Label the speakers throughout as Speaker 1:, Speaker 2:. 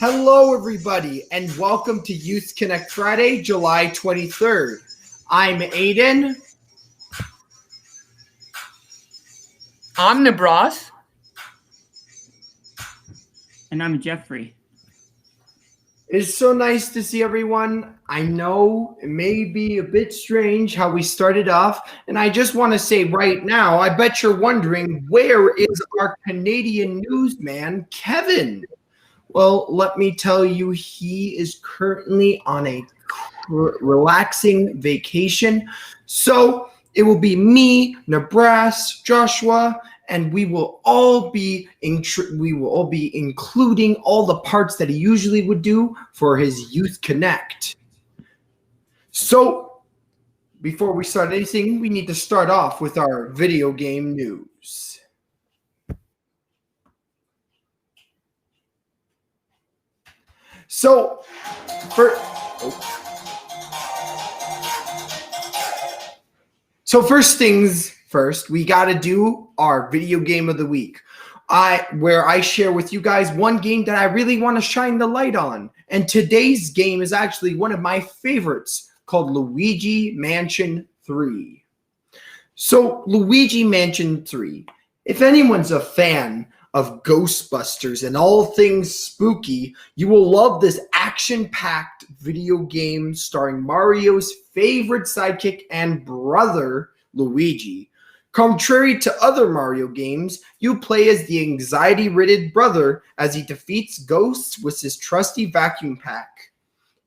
Speaker 1: Hello, everybody, and welcome to Youth Connect Friday, July 23rd. I'm Aiden.
Speaker 2: I'm Nibras.
Speaker 3: And I'm Jeffrey.
Speaker 1: It's so nice to see everyone. I know it may be a bit strange how we started off, and I just want to say right now, I bet you're wondering, where is our Canadian newsman, Kevin? Well, let me tell you, he is currently on a relaxing vacation. So it will be me, Nibras, Joshua, and we will all be including all the parts that he usually would do for his Youth Connect. So before we start anything, we need to start off with our video game news. So, first things first, we got to do our video game of the week, where I share with you guys one game that I really want to shine the light on. And today's game is actually one of my favorites, called Luigi Mansion 3. So, Luigi Mansion 3, if anyone's a fan of Ghostbusters and all things spooky, you will love this action-packed video game starring Mario's favorite sidekick and brother, Luigi. Contrary to other Mario games, you play as the anxiety-ridden brother as he defeats ghosts with his trusty vacuum pack.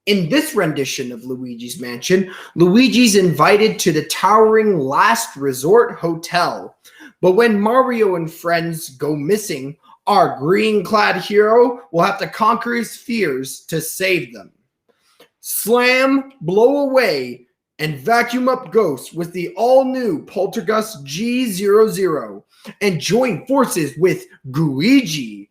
Speaker 1: In this rendition of Luigi's Mansion, Luigi's invited to the towering Last Resort Hotel. But when Mario and friends go missing, our green-clad hero will have to conquer his fears to save them. Slam, blow away, and vacuum up ghosts with the all-new Poltergust G00, and join forces with Luigi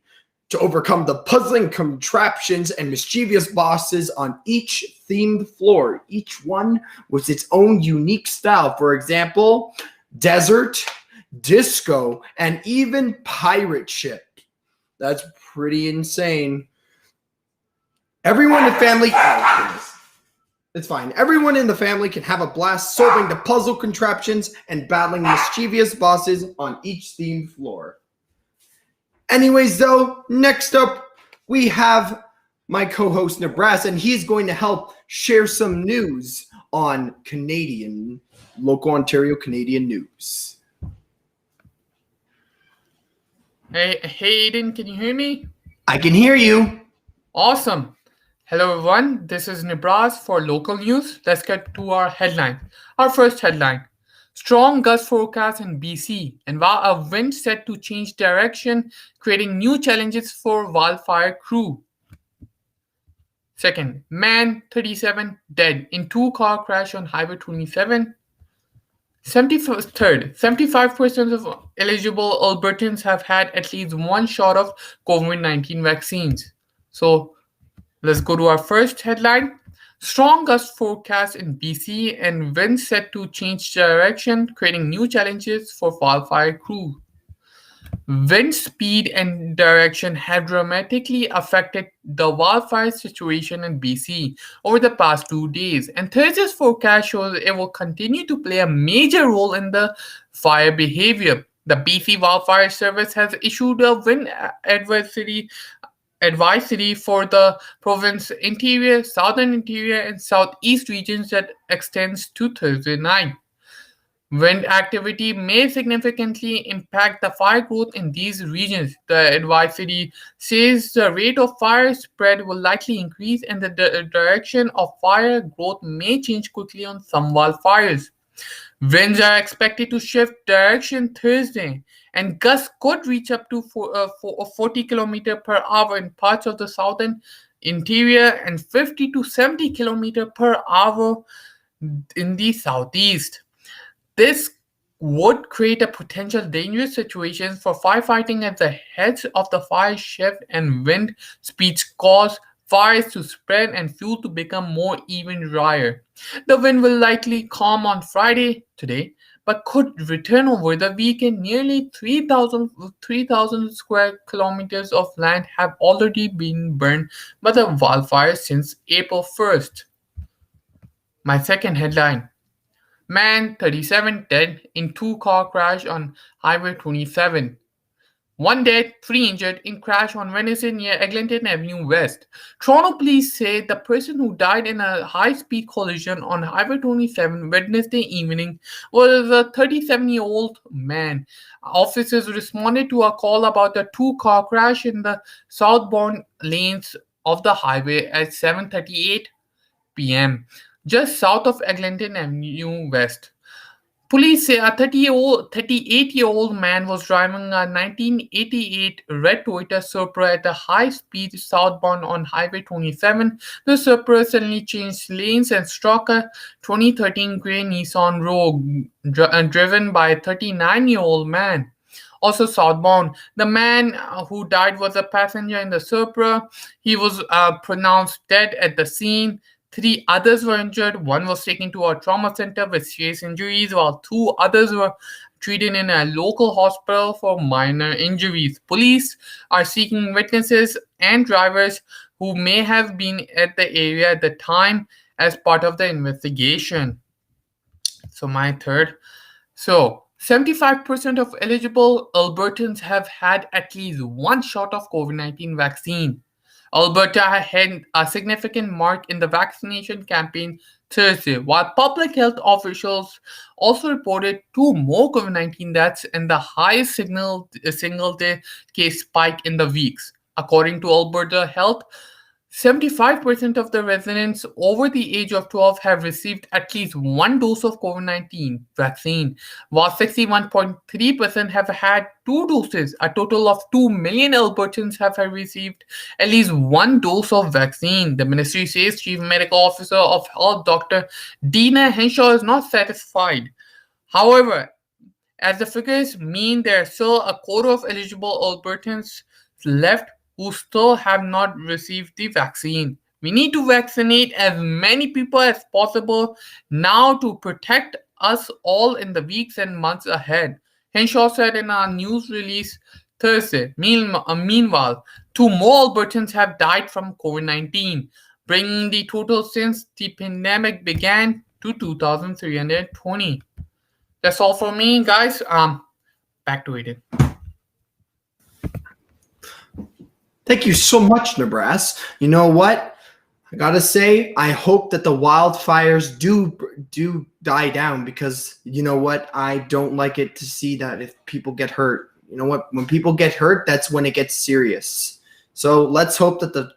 Speaker 1: to overcome the puzzling contraptions and mischievous bosses on each themed floor, each one with its own unique style. For example, desert, disco, and even pirate ship. That's pretty insane. Everyone in the family, it's fine. Everyone in the family can have a blast solving the puzzle contraptions and battling mischievous bosses on each themed floor. Anyways, though, next up we have my co-host Nibras, and he's going to help share some news on local Ontario Canadian news.
Speaker 2: Hey Aiden, can you hear me?
Speaker 1: I can hear you.
Speaker 2: Awesome. Hello everyone, this is Nibras for local news. Let's get to our headline. Our first headline: strong gust forecast in BC, and a wind set to change direction, creating new challenges for wildfire crew. Second, man 37 dead in two-car crash on Highway 27. 75% of eligible Albertans have had at least one shot of COVID-19 vaccines. So let's go to our first headline. Strong gust forecast in BC and winds set to change direction, creating new challenges for wildfire crew. Wind speed and direction have dramatically affected the wildfire situation in BC over the past 2 days, and Thursday's forecast shows it will continue to play a major role in the fire behavior. The BC Wildfire Service has issued a wind advisory for the province interior, southern interior, and southeast regions that extends to Thursday night. Wind activity may significantly impact the fire growth in these regions. The advisory says the rate of fire spread will likely increase and the direction of fire growth may change quickly on some wildfires. Winds are expected to shift direction Thursday, and gusts could reach up to 40 km per hour in parts of the southern interior and 50 to 70 km per hour in the southeast. This would create a potential dangerous situation for firefighting as the heads of the fire shift and wind speeds cause fires to spread and fuel to become more even drier. The wind will likely calm on Friday, today, but could return over the weekend. Nearly 3,000 square kilometers of land have already been burned by the wildfires since April 1st. My second headline: Man 37 dead in two-car crash on Highway 27. One dead, three injured in crash on Wednesday near Eglinton Avenue West. Toronto police say the person who died in a high-speed collision on Highway 27 Wednesday evening was a 37-year-old man. Officers responded to a call about a two-car crash in the southbound lanes of the highway at 7:38 p.m. just south of Eglinton Avenue West. Police say a 38-year-old man was driving a 1988 red Toyota Supra at a high speed southbound on Highway 27. The Supra suddenly changed lanes and struck a 2013 gray Nissan Rogue driven by a 39-year-old man. Also southbound, the man who died was a passenger in the Supra. He was pronounced dead at the scene. 3 others were injured. One was taken to a trauma center with serious injuries, while 2 others were treated in a local hospital for minor injuries. Police are seeking witnesses and drivers who may have been at the area at the time as part of the investigation. So my third. 75% of eligible Albertans have had at least one shot of COVID-19 vaccine. Alberta had a significant mark in the vaccination campaign Thursday, while public health officials also reported 2 more COVID-19 deaths and the highest single-day case spike in the weeks. According to Alberta Health, 75% of the residents over the age of 12 have received at least one dose of COVID-19 vaccine, while 61.3% have had 2 doses. A total of 2 million Albertans have received at least one dose of vaccine. The ministry says Chief Medical Officer of Health Dr. Dina Henshaw is not satisfied. However, as the figures mean there are still a quarter of eligible Albertans left who still have not received the vaccine. We need to vaccinate as many people as possible now to protect us all in the weeks and months ahead, Henshaw said in a news release Thursday. Meanwhile, 2 more Albertans have died from COVID-19, bringing the total since the pandemic began to 2,320. That's all for me, guys. Back to Aiden.
Speaker 1: Thank you so much, Nibras. You know what? I gotta say, I hope that the wildfires do die down, because you know what? I don't like it to see that if people get hurt. You know what? When people get hurt, that's when it gets serious. So let's hope that the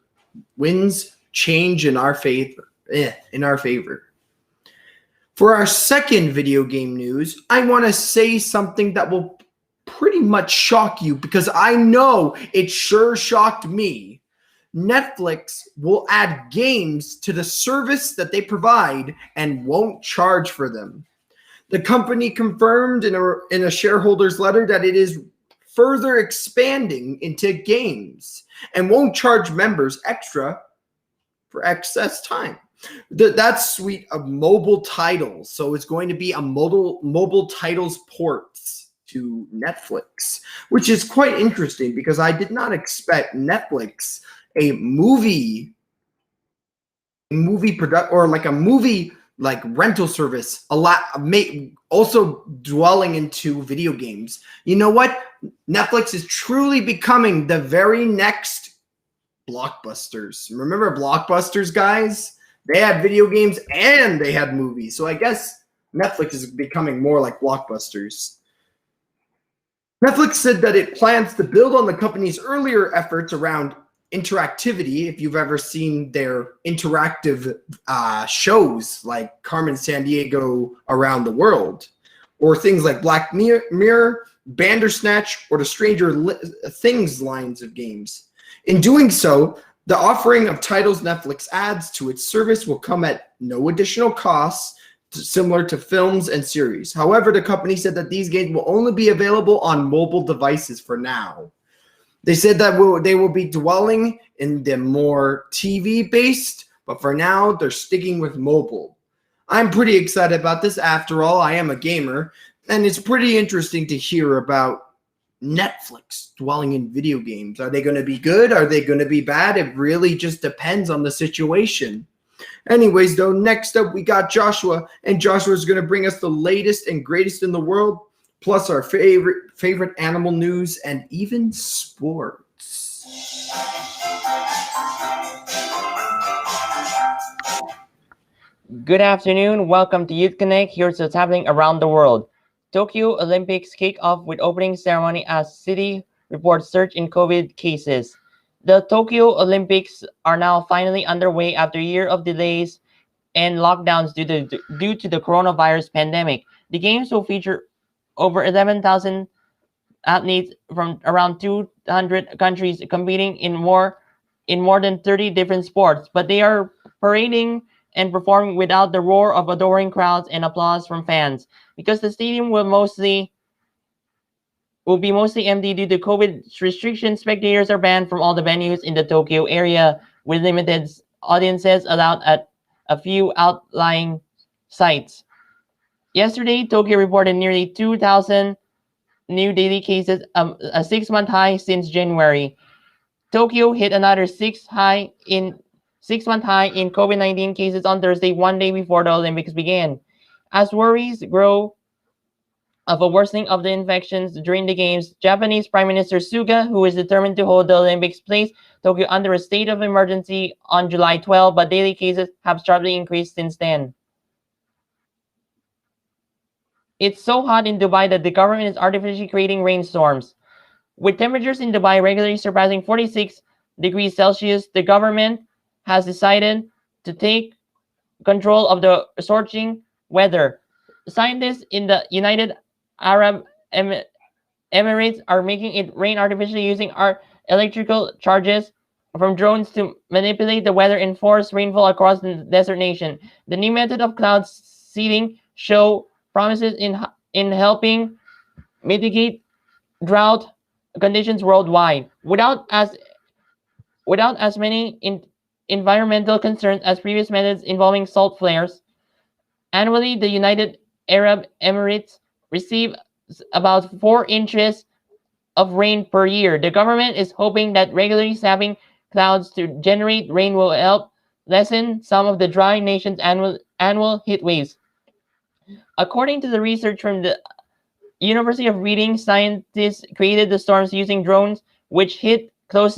Speaker 1: winds change in our favor. For our second video game news, I want to say something that will pretty much shock you, because I know it sure shocked me. Netflix will add games to the service that they provide and won't charge for them. The company confirmed in a shareholder's letter that it is further expanding into games and won't charge members extra for excess time. That suite of mobile titles. So it's going to be a mobile titles ports to Netflix, which is quite interesting because I did not expect Netflix, a movie product or like a movie like rental service, also dwelling into video games. You know what? Netflix is truly becoming the very next Blockbusters. Remember Blockbusters, guys? They had video games and they had movies. So I guess Netflix is becoming more like Blockbusters. Netflix said that it plans to build on the company's earlier efforts around interactivity. If you've ever seen their interactive shows like Carmen Sandiego Around the World, or things like Black Mirror, Bandersnatch, or the Stranger Things lines of games. In doing so, the offering of titles Netflix adds to its service will come at no additional costs, similar to films and series. However, the company said that these games will only be available on mobile devices for now. They said that they will be dwelling in the more TV-based, but for now, they're sticking with mobile. I'm pretty excited about this. After all, I am a gamer. And it's pretty interesting to hear about Netflix dwelling in video games. Are they going to be good? Are they going to be bad? It really just depends on the situation. Anyways, though, next up we got Joshua, and Joshua is going to bring us the latest and greatest in the world, plus our favorite animal news and even sports.
Speaker 4: Good afternoon. Welcome to Youth Connect. Here's what's happening around the world. Tokyo Olympics kick off with opening ceremony as city reports surge in COVID cases. The Tokyo Olympics are now finally underway after a year of delays and lockdowns due to the coronavirus pandemic. The games will feature over 11,000 athletes from around 200 countries competing in more than 30 different sports, but they are parading and performing without the roar of adoring crowds and applause from fans because the stadium will be mostly empty due to COVID restrictions. Spectators are banned from all the venues in the Tokyo area, with limited audiences allowed at a few outlying sites. Yesterday, Tokyo reported nearly 2,000 new daily cases, a 6-month high since January. Tokyo hit another 6-month high in COVID-19 cases on Thursday, one day before the Olympics began. As worries grow of a worsening of the infections during the games, Japanese Prime Minister Suga, who is determined to hold the Olympics, placed Tokyo under a state of emergency on July 12, but daily cases have sharply increased since then. It's so hot in Dubai that the government is artificially creating rainstorms. With temperatures in Dubai regularly surpassing 46 degrees Celsius, the government has decided to take control of the scorching weather. Scientists in the United Arab Emirates are making it rain artificially using electrical charges from drones to manipulate the weather and force rainfall across the desert nation. The new method of cloud seeding show promises in helping mitigate drought conditions worldwide without as many environmental concerns as previous methods involving salt flares. Annually, the United Arab Emirates receive about 4 inches of rain per year. The government is hoping that regularly snapping clouds to generate rain will help lessen some of the dry nation's annual heat waves. According to the research from the University of Reading, scientists created the storms using drones which hit clouds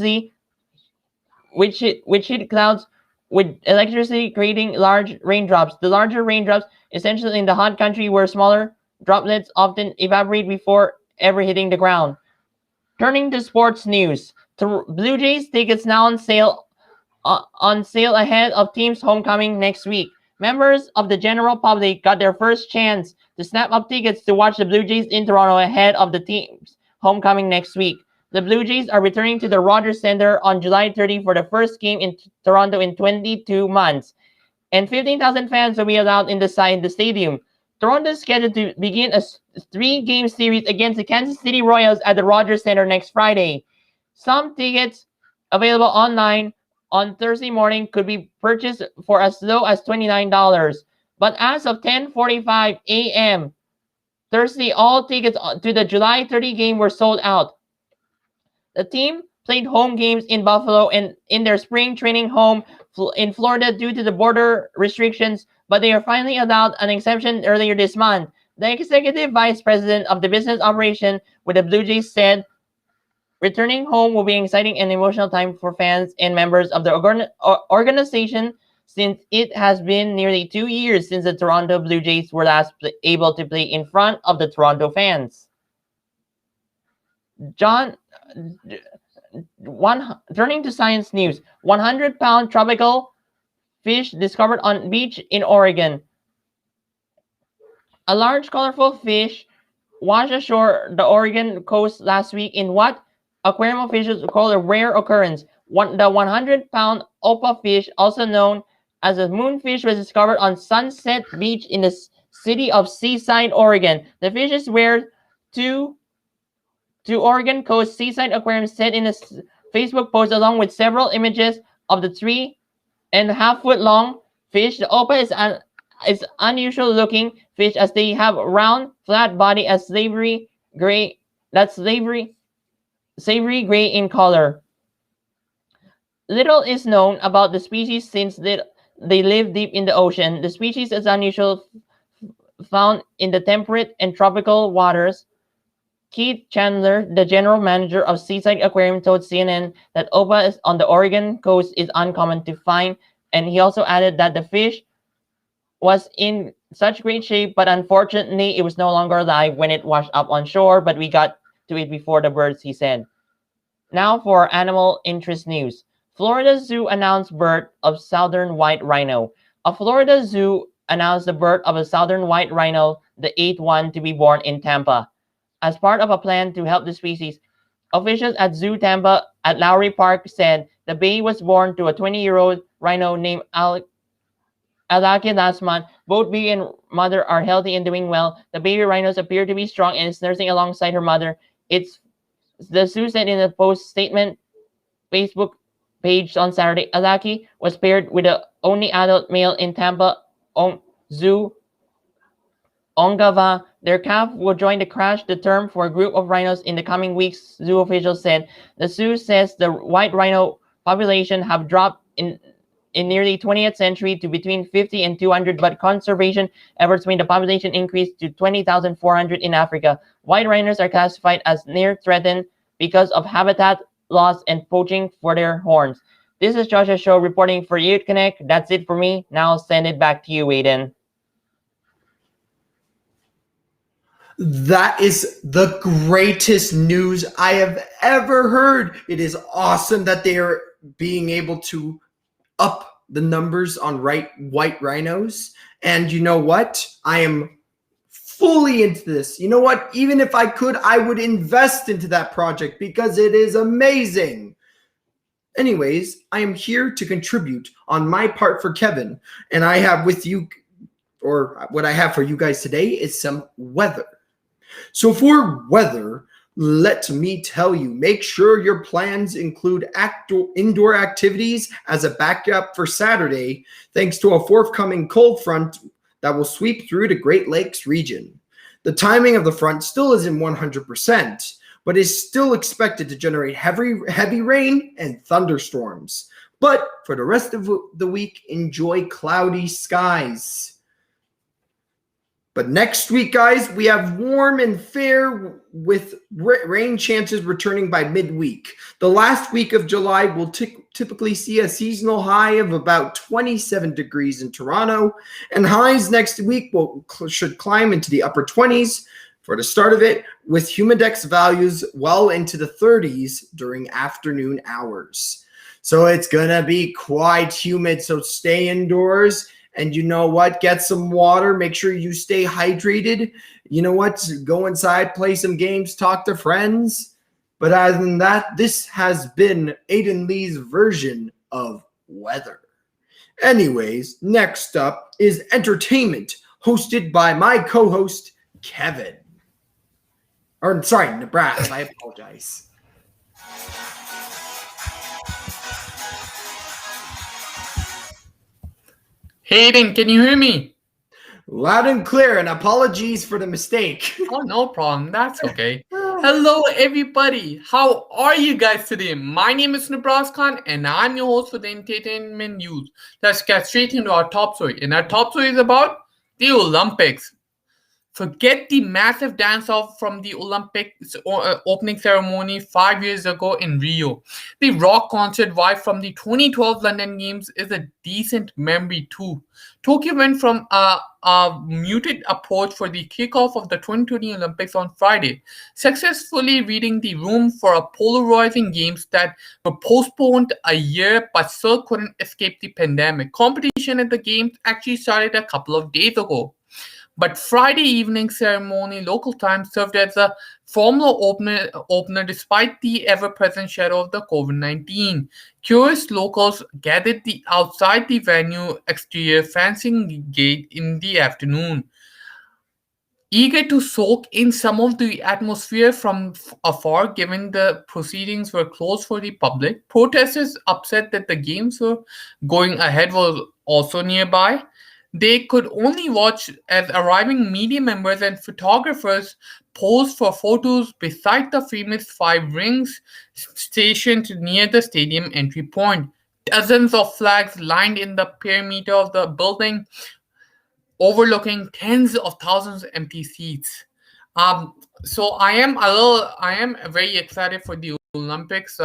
Speaker 4: with electricity, creating large raindrops. The larger raindrops, essentially in the hot country where smaller droplets often evaporate before ever hitting the ground. Turning to sports news, the Blue Jays tickets now on sale ahead of team's homecoming next week. Members of the general public got their first chance to snap up tickets to watch the Blue Jays in Toronto ahead of the team's homecoming next week. The Blue Jays are returning to the Rogers Centre on July 30 for the first game in Toronto in 22 months, and 15,000 fans will be allowed inside the stadium. Toronto is scheduled to begin a 3-game series against the Kansas City Royals at the Rogers Centre next Friday. Some tickets available online on Thursday morning could be purchased for as low as $29. But as of 10:45 a.m. Thursday, all tickets to the July 30 game were sold out. The team played home games in Buffalo and in their spring training home in Florida due to the border restrictions, but they are finally allowed an exemption earlier this month. The executive vice president of the business operation with the Blue Jays said, "Returning home will be an exciting and emotional time for fans and members of the organization since it has been nearly 2 years since the Toronto Blue Jays were last able to play in front of the Toronto fans." Turning to science news, 100-pound tropical fish discovered on beach in Oregon. A large, colorful fish washed ashore the Oregon coast last week in what aquarium officials call a rare occurrence. The 100-pound Opa fish, also known as a moonfish, was discovered on Sunset Beach in the city of Seaside, Oregon. The fish is rare to Oregon Coast Seaside Aquarium said in a Facebook post along with several images of the 3.5-foot long fish. The Opa is is unusual looking fish as they have round, flat body as savory gray. That's savory gray in color. Little is known about the species since they live deep in the ocean. The species is unusual, found in the temperate and tropical waters. Keith Chandler, the general manager of Seaside Aquarium, told CNN that Opa is on the Oregon coast is uncommon to find, and he also added that the fish was in such great shape, but unfortunately it was no longer alive when it washed up on shore, but we got to it before the birds, he said. Now for animal interest news. Florida Zoo announced birth of southern white rhino. A Florida zoo announced the birth of a southern white rhino, the eighth one to be born in Tampa. As part of a plan to help the species, officials at Zoo Tampa at Lowry Park said the baby was born to a 20-year-old rhino named Alaki last month. Both baby and mother are healthy and doing well. The baby rhinos appear to be strong and is nursing alongside her mother. The zoo said in a post statement Facebook page on Saturday. Alaki was paired with the only adult male in Tampa Zoo, Ongava. Their calf will join the crash the term for a group of rhinos in the coming weeks, zoo officials said. The zoo says the white rhino population have dropped in nearly 20th century to between 50 and 200, but conservation efforts made the population increase to 20,400 in Africa. White rhinos are classified as near threatened because of habitat loss and poaching for their horns. This is Joshua Show reporting for Youth Connect. That's it for me. Now I'll send it back to you, Aiden.
Speaker 1: That is the greatest news I have ever heard. It is awesome that they are being able to up the numbers on white rhinos. And you know what? I am fully into this. You know what? Even if I could, I would invest into that project because it is amazing. Anyways, I am here to contribute on my part for Kevin. And I have with you, or what I have for you guys today is some weather. So for weather, let me tell you, make sure your plans include indoor activities as a backup for Saturday, thanks to a forthcoming cold front that will sweep through the Great Lakes region. The timing of the front still isn't 100%, but is still expected to generate heavy rain and thunderstorms. But for the rest of the week, enjoy cloudy skies. But next week, guys, we have warm and fair with rain chances returning by midweek. The last week of July will typically see a seasonal high of about 27 degrees in Toronto, and highs next week should climb into the upper 20s for the start of it, with humidex values well into the 30s during afternoon hours. So it's going to be quite humid, so stay indoors. And you know what? Get some water. Make sure you stay hydrated. You know what? Go inside, play some games, talk to friends. But other than that, this has been Aiden Lee's version of weather. Anyways, next up is entertainment, hosted by my co-host, Kevin. Or, sorry, Nibras. I apologize.
Speaker 2: Hayden, can you hear me?
Speaker 1: Loud and clear, and apologies for the mistake.
Speaker 2: Oh, no problem. That's okay. Hello, everybody. How are you guys today? My name is Nibras Khan, and I'm your host for the entertainment news. Let's get straight into our top story. And our top story is about the Olympics. Forget the massive dance-off from the Olympics opening ceremony 5 years ago in Rio. The rock concert vibe from the 2012 London Games is a decent memory too. Tokyo went from a muted approach for the kickoff of the 2020 Olympics on Friday, successfully reading the room for a polarizing games that were postponed a year but still couldn't escape the pandemic. Competition at the games actually started a couple of days ago. But Friday evening ceremony, local time, served as a formal opener despite the ever-present shadow of the COVID-19. Curious locals gathered outside the venue exterior fencing gate in the afternoon, eager to soak in some of the atmosphere from afar, given the proceedings were closed for the public. Protesters upset that the games were going ahead were also nearby. they could only watch as arriving media members and photographers posed for photos beside the famous Five Rings stationed near the stadium entry point. Dozens of flags lined in the perimeter of the building, overlooking tens of thousands of empty seats. So I am very excited for the Olympics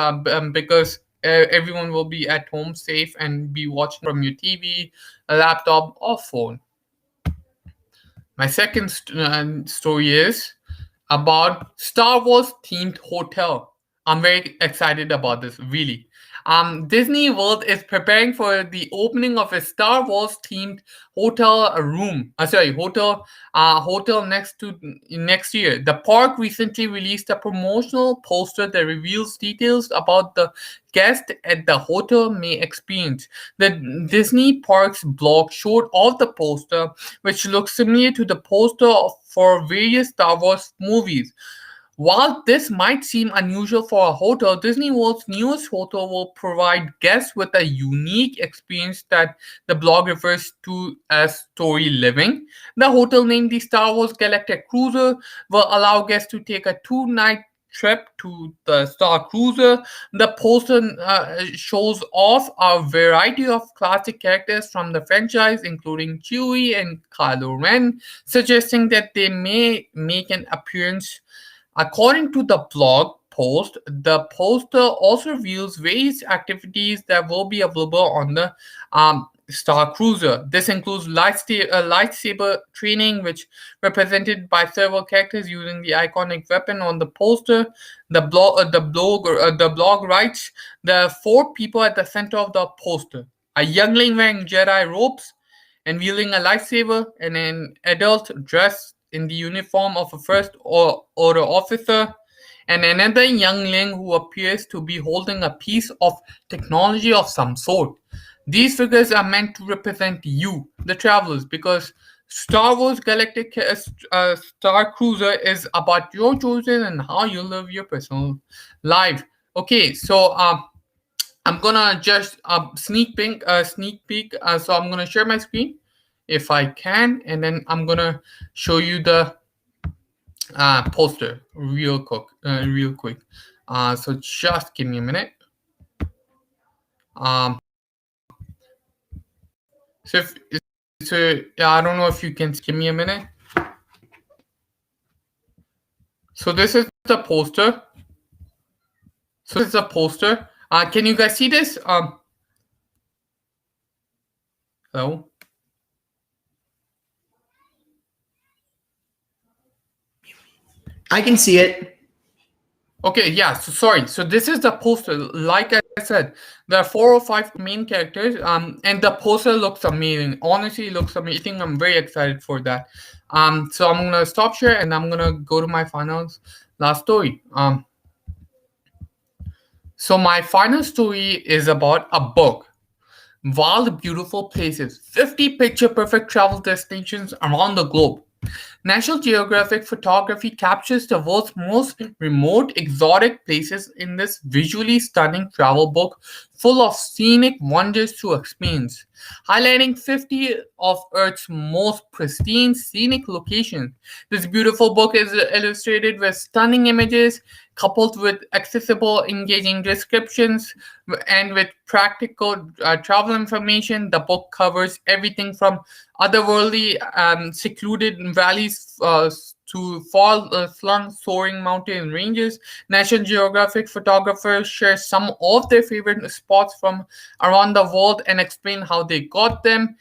Speaker 2: because everyone will be at home safe and be watching from your TV, a laptop, or phone. My second story is about Star Wars themed hotel. I'm very excited about this, really. Disney World is preparing for the opening of a Star Wars themed hotel hotel next year. The park recently released a promotional poster that reveals details about the guests at the hotel may experience. The Disney Parks blog showed off the poster, which looks similar to the poster for various Star Wars movies. While this might seem unusual for a hotel, Disney World's newest hotel will provide guests with a unique experience that the blog refers to as story living. The hotel, named the Star Wars Galactic Cruiser, will allow guests to take a 2-night trip to the Star Cruiser. The poster shows off a variety of classic characters from the franchise, including Chewie and Kylo Ren, suggesting that they may make an appearance. According to the blog post, the poster also reveals various activities that will be available on the Star Cruiser. This includes lightsaber training, which represented by several characters using the iconic weapon on the poster. The blog writes, there are 4 people at the center of the poster: a youngling wearing Jedi robes and wielding a lightsaber, and an adult dressed in the uniform of a First Order officer, and another youngling who appears to be holding a piece of technology of some sort. These figures are meant to represent you, the travelers, because Star Wars Galactic Star Cruiser is about your choices and how you live your personal life. Okay, so I'm gonna just sneak peek. So I'm gonna share my screen if I can, and then I'm gonna show you the poster real quick. So just give me a minute. I don't know if you can give me a minute. So this is the poster. Can you guys see this? Hello.
Speaker 1: I can see it.
Speaker 2: Okay, yeah, so sorry. So this is the poster. Like I said, there are 4 or 5 main characters, and the poster looks amazing. Honestly, it looks amazing. I'm very excited for that. So I'm gonna stop here and I'm gonna go to my last story. So my final story is about a book. Wild, Beautiful Places, 50 picture-perfect travel destinations around the globe. National Geographic Photography captures the world's most remote, exotic places in this visually stunning travel book full of scenic wonders to experience, highlighting 50 of Earth's most pristine scenic locations. This beautiful book is illustrated with stunning images, coupled with accessible, engaging descriptions, and with practical travel information. The book covers everything from otherworldly, secluded valleys to far-flung soaring mountain ranges. National Geographic photographers share some of their favorite spots from around the world and explain how they got them.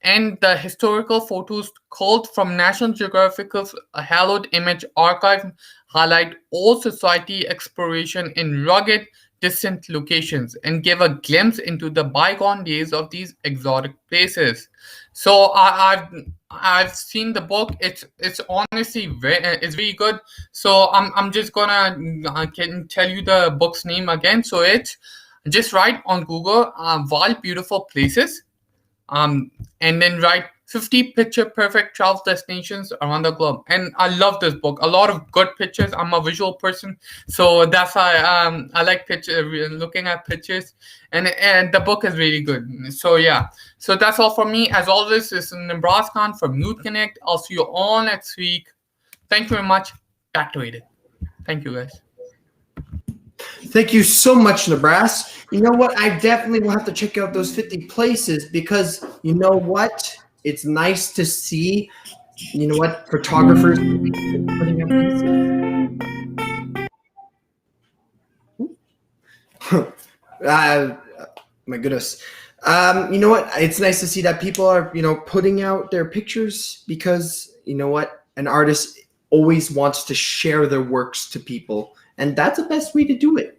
Speaker 2: And the historical photos culled from National Geographic's hallowed image archive highlight old society exploration in rugged, distant locations and give a glimpse into the bygone days of these exotic places. So I've seen the book. It's honestly very good. So I'm just gonna can tell you the book's name again. So it's just write on Google Wild Beautiful Places. and then write 50 picture perfect travel destinations around the globe. And I love this book. A lot of good pictures. I'm a visual person, so that's why I like looking at pictures, and the book is really good. So yeah, so that's all from me. As always, this is Nibras Khan from Youth Connect. I'll see you all next week. Thank you very much. Back to Aiden. Thank you, guys.
Speaker 1: Thank you so much, Nibras. You know what? I definitely will have to check out those 50 places because you know what? It's nice to see, you know what, photographers putting up pieces. My goodness. You know what? It's nice to see that people are, you know, putting out their pictures because, you know what? An artist always wants to share their works to people, and that's the best way to do it.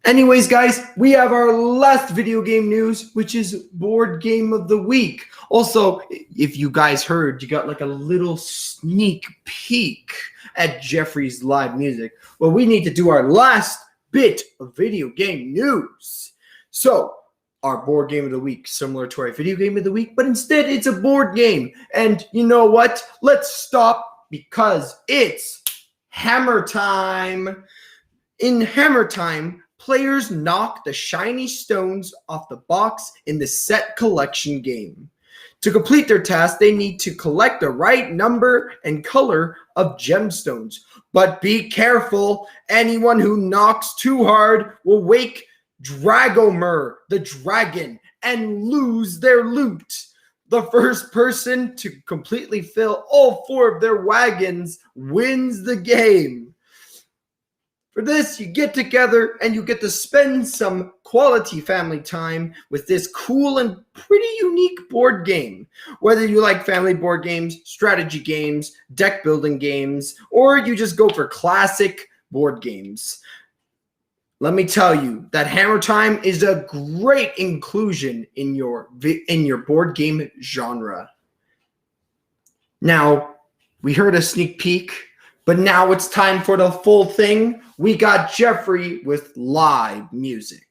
Speaker 1: Anyways, guys, we have our last video game news, which is Board Game of the Week. Also, if you guys heard, you got like a little sneak peek at Jeffrey's live music. Well, we need to do our last bit of video game news. So, our Board Game of the Week, similar to our Video Game of the Week, but instead it's a board game. And you know what? Let's stop because it's Hammer Time. In Hammer Time, players knock the shiny stones off the box in the set collection game. To complete their task, they need to collect the right number and color of gemstones. But be careful, anyone who knocks too hard will wake Dragomir, the dragon, and lose their loot. The first person to completely fill all 4 of their wagons wins the game. For this, you get together and you get to spend some quality family time with this cool and pretty unique board game. Whether you like family board games, strategy games, deck building games, or you just go for classic board games. Let me tell you that Hammer Time is a great inclusion in your board game genre. Now, we heard a sneak peek, but now it's time for the full thing. We got Jeffrey with live music.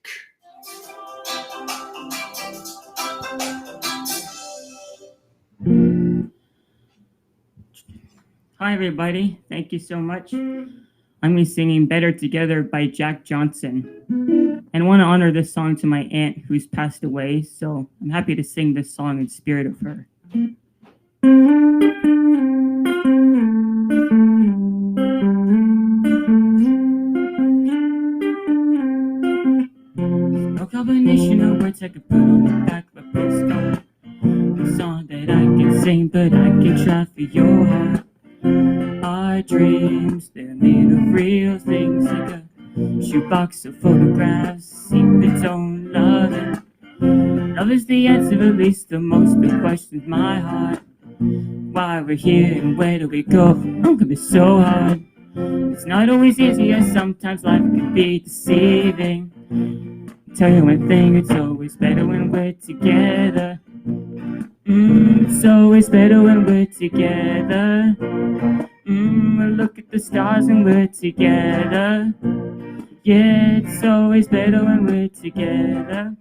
Speaker 3: Hi, everybody. Thank you so much. I'm going to be singing Better Together by Jack Johnson. And I want to honor this song to my aunt who's passed away, so I'm happy to sing this song in spirit of her. No combination of words I could put on the back of a postcard. A song that I can sing, but I can try for your heart. Our dreams, they're made of real things, like a shoebox of photographs, secrets own loving. Love is the answer, at least the most that questions my heart. Why we're here and where do we go? It can be so hard. It's not always easy, and sometimes life can be deceiving. Tell you one thing, it's always better when we're together. It's always better when we're together. Look at the stars and we're together. Yeah, it's always better when we're together.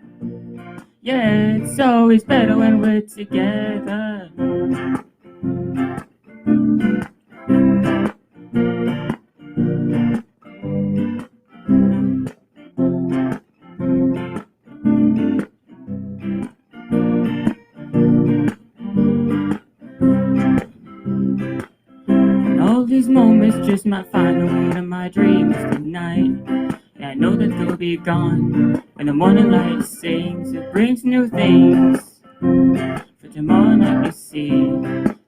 Speaker 3: Yeah, it's always better when we're together. All these moments just might find a way to my dreams tonight. And I know that they'll be gone when the morning light sings. It brings new things for tomorrow night, you see.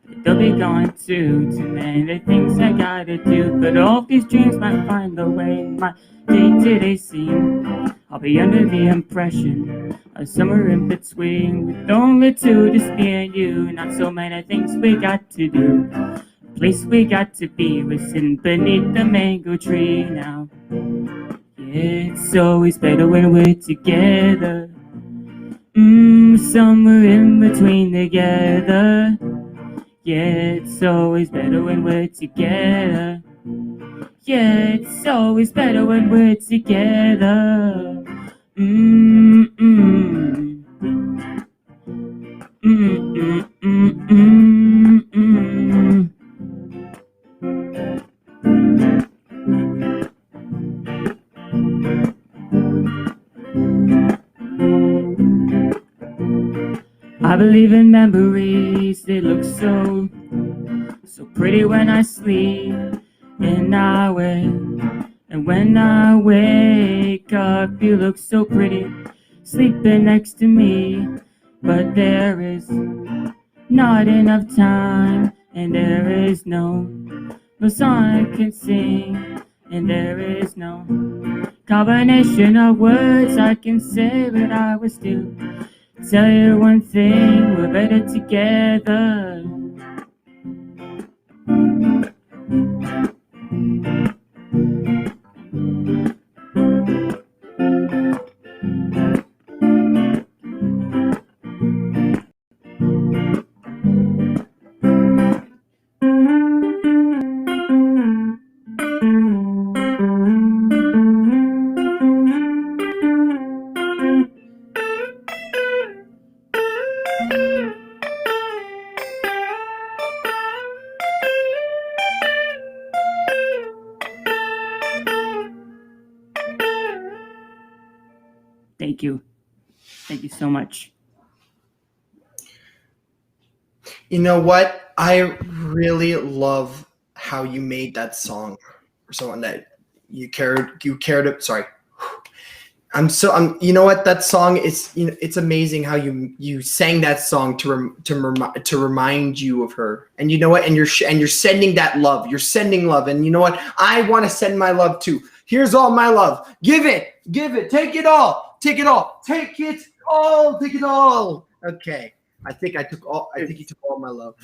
Speaker 3: But they'll be gone too many things I gotta do. But all these dreams might find their way in my day-to-day scene. I'll be under the impression of somewhere in between, with only 2, just me and you. Not so many things we got to do. Place we got to be, we're sitting beneath the mango tree now. Yeah, it's always better when we're together. Somewhere in between together. Yeah, it's always better when we're together. Yeah, it's always better when we're together. I believe in memories, they look so pretty when I sleep. And when I wake up, you look so pretty, sleeping next to me. But there is not enough time, and there is no song I can sing, and there is no combination of words I can say, but I will still tell you one thing, we're better together. Thank you. Thank you so much.
Speaker 1: You know what? I really love how you made that song for someone that you cared. Sorry. You know what? That song is, it's amazing how you sang that song to remind you of her. And you know what? And you're sending that love. You're sending love. And you know what? I want to send my love too. Here's all my love. Give it. Take it all. Take it all. Take it all. Take it all. Okay. I think you took all my love.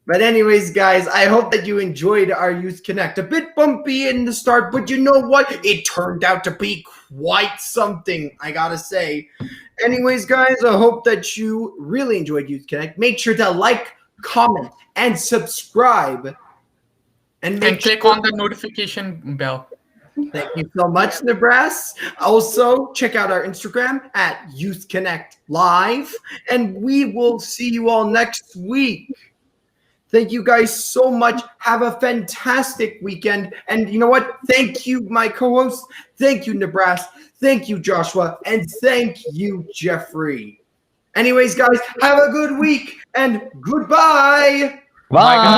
Speaker 1: But anyways, guys, I hope that you enjoyed our Youth Connect. A bit bumpy in the start, but you know what? It turned out to be quite something, I gotta say. Anyways, guys, I hope that you really enjoyed Youth Connect. Make sure to like, comment, and subscribe. And
Speaker 2: click on the notification bell.
Speaker 1: Thank you so much, Nibras. Also, check out our Instagram at Youth Connect Live, and we will see you all next week. Thank you guys so much. Have a fantastic weekend. And you know what? Thank you, my co-hosts. Thank you, Nibras. Thank you, Joshua. And thank you, Jeffrey. Anyways, guys, have a good week and goodbye.
Speaker 4: Bye.